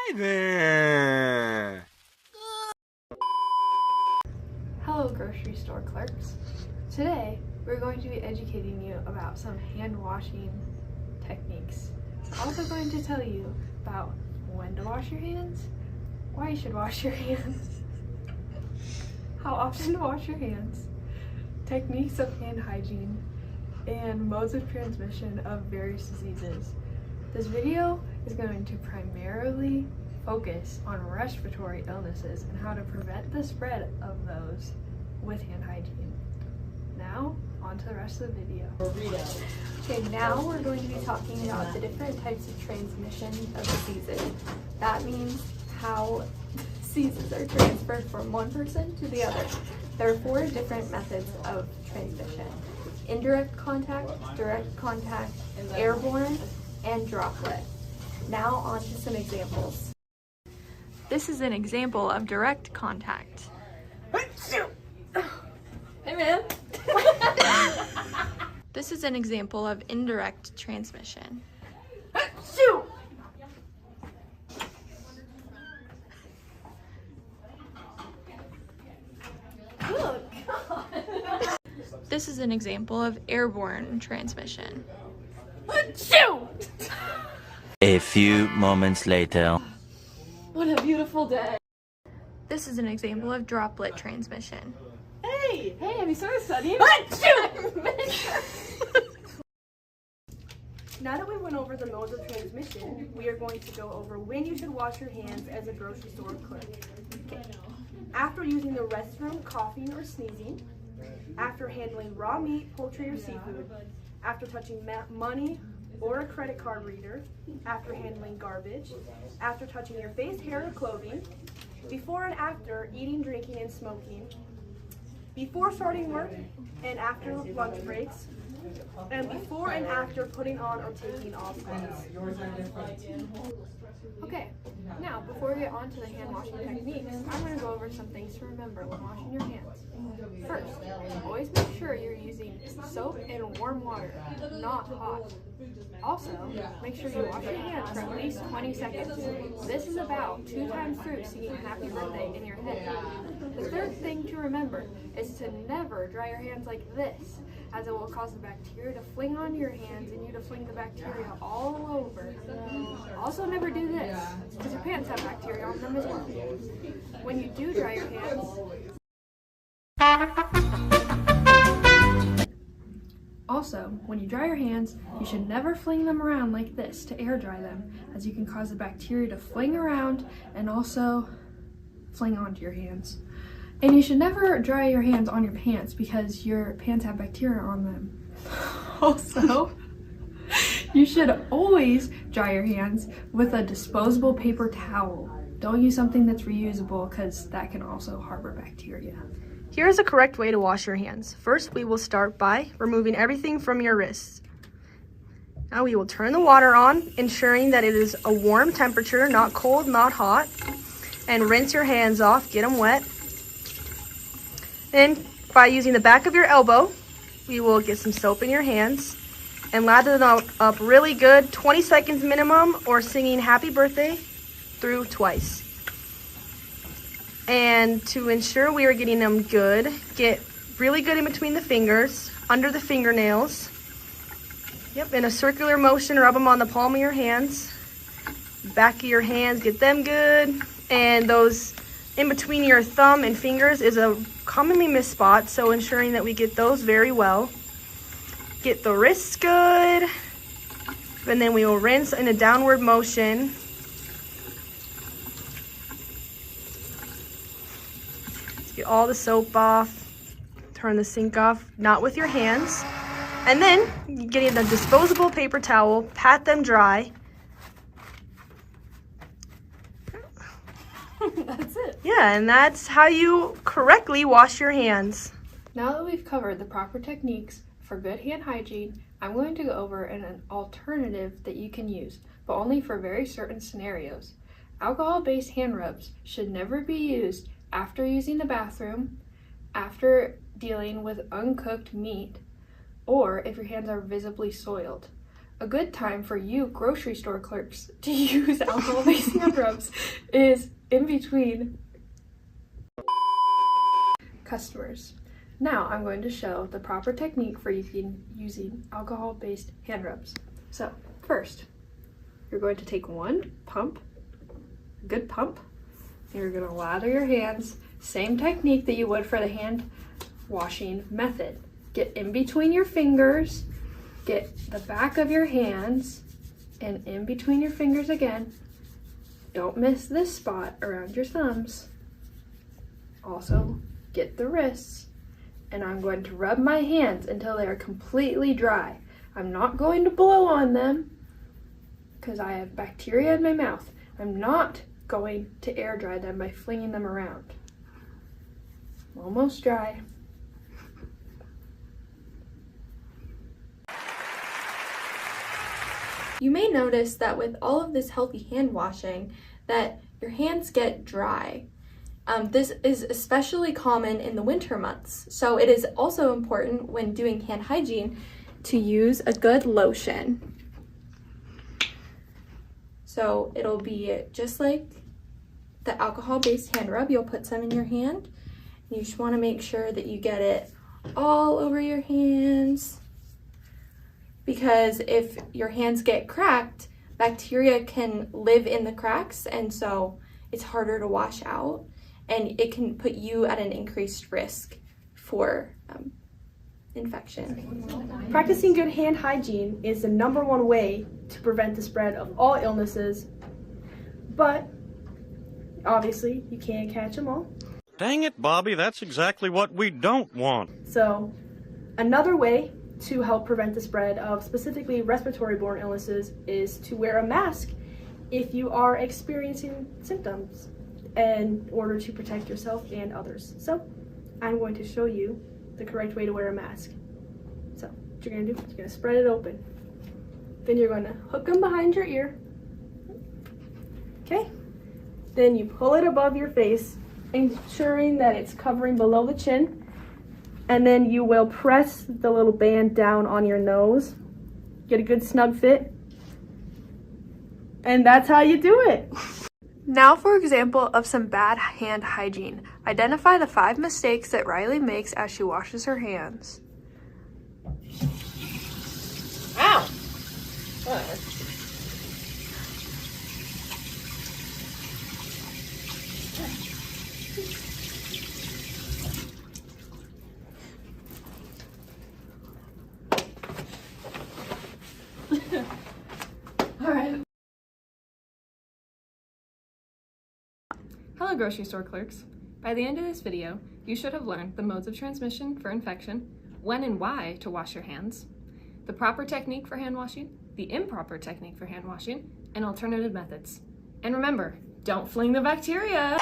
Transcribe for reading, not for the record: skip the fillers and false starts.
Hi there! Hello, grocery store clerks. Today, we're going to be educating you about some hand washing techniques. We're also going to tell you about when to wash your hands, why you should wash your hands, how often to wash your hands, techniques of hand hygiene, and modes of transmission of various diseases. This video is going to primarily focus on respiratory illnesses and how to prevent the spread of those with hand hygiene. Now, on to the rest of the video. Okay, now we're going to be talking about the different types of transmission of diseases. That means how diseases are transferred from one person to the other. There are 4 different methods of transmission: indirect contact, direct contact, airborne, and droplet. Now on to some examples. This is an example of direct contact. Hey man! This is an example of indirect transmission. This is an example of airborne transmission. A few moments later. What a beautiful day. This is an example of droplet transmission. Hey, have you started studying? Now that we went over the modes of transmission, we are going to go over when you should wash your hands as a grocery store clerk. Okay. After using the restroom, coughing or sneezing, after handling raw meat, poultry, or seafood, after touching money or a credit card reader, after handling garbage, after touching your face, hair, or clothing, before and after eating, drinking, and smoking, before starting work and after lunch breaks, and before and after putting on or taking off clothes. Okay, now before we get on to the hand washing techniques, I'm going to go over some things to remember when washing your hands. First, always make sure you're using soap and warm water, not hot. Also, make sure you wash your hands for at least 20 seconds. This is about 2 times through singing happy birthday in your head. The third thing to remember is to never dry your hands like this, as it will cause the bacteria to fling onto your hands and you to fling the bacteria all over. Also, never do this, because your pants have bacteria on them as well. When you do dry your hands, you should never fling them around like this to air dry them, as you can cause the bacteria to fling around and also fling onto your hands. And you should never dry your hands on your pants because your pants have bacteria on them. Also, you should always dry your hands with a disposable paper towel. Don't use something that's reusable because that can also harbor bacteria. Here's a correct way to wash your hands. First, we will start by removing everything from your wrists. Now we will turn the water on, ensuring that it is a warm temperature, not cold, not hot, and rinse your hands off, get them wet. Then, by using the back of your elbow, we will get some soap in your hands and lather them up really good, 20 seconds minimum, or singing happy birthday through twice. And to ensure we are getting them good, get really good in between the fingers, under the fingernails. Yep, in a circular motion, rub them on the palm of your hands, back of your hands, get them good. And those in between your thumb and fingers is a commonly missed spot, so ensuring that we get those very well. Get the wrists good, and then we will rinse in a downward motion. Get all the soap off, turn the sink off, not with your hands. And then, getting the disposable paper towel, pat them dry. That's it. Yeah, and that's how you correctly wash your hands. Now that we've covered the proper techniques for good hand hygiene, I'm going to go over an alternative that you can use, but only for very certain scenarios. Alcohol-based hand rubs should never be used after using the bathroom, after dealing with uncooked meat, or if your hands are visibly soiled. A good time for you grocery store clerks to use alcohol-based hand rubs is in between customers. Now I'm going to show the proper technique for using alcohol-based hand rubs. So first, you're going to take one pump, a good pump, and you're going to lather your hands. Same technique that you would for the hand washing method. Get in between your fingers, get the back of your hands, and in between your fingers again. Don't miss this spot around your thumbs. Also, get the wrists, and I'm going to rub my hands until they are completely dry. I'm not going to blow on them because I have bacteria in my mouth. I'm not going to air dry them by flinging them around. Almost dry. You may notice that with all of this healthy hand washing that your hands get dry. This is especially common in the winter months, so it is also important when doing hand hygiene to use a good lotion. So it'll be just like the alcohol-based hand rub. You'll put some in your hand. You just want to make sure that you get it all over your hands, because if your hands get cracked, bacteria can live in the cracks, and so it's harder to wash out, and it can put you at an increased risk for infection. Practicing good hand hygiene is the #1 way to prevent the spread of all illnesses, but obviously you can't catch them all. Dang it, Bobby, that's exactly what we don't want. So another way to help prevent the spread of specifically respiratory-borne illnesses is to wear a mask if you are experiencing symptoms in order to protect yourself and others. So I'm going to show you the correct way to wear a mask. So what you're going to do is you're going to spread it open. Then you're going to hook them behind your ear. Okay? Then you pull it above your face, ensuring that it's covering below the chin. And then you will press the little band down on your nose. Get a good snug fit. And that's how you do it. Now for example of some bad hand hygiene. Identify the 5 mistakes that Riley makes as she washes her hands. Ow! Hello grocery store clerks. By the end of this video, you should have learned the modes of transmission for infection, when and why to wash your hands, the proper technique for hand washing, the improper technique for hand washing, and alternative methods. And remember, don't fling the bacteria!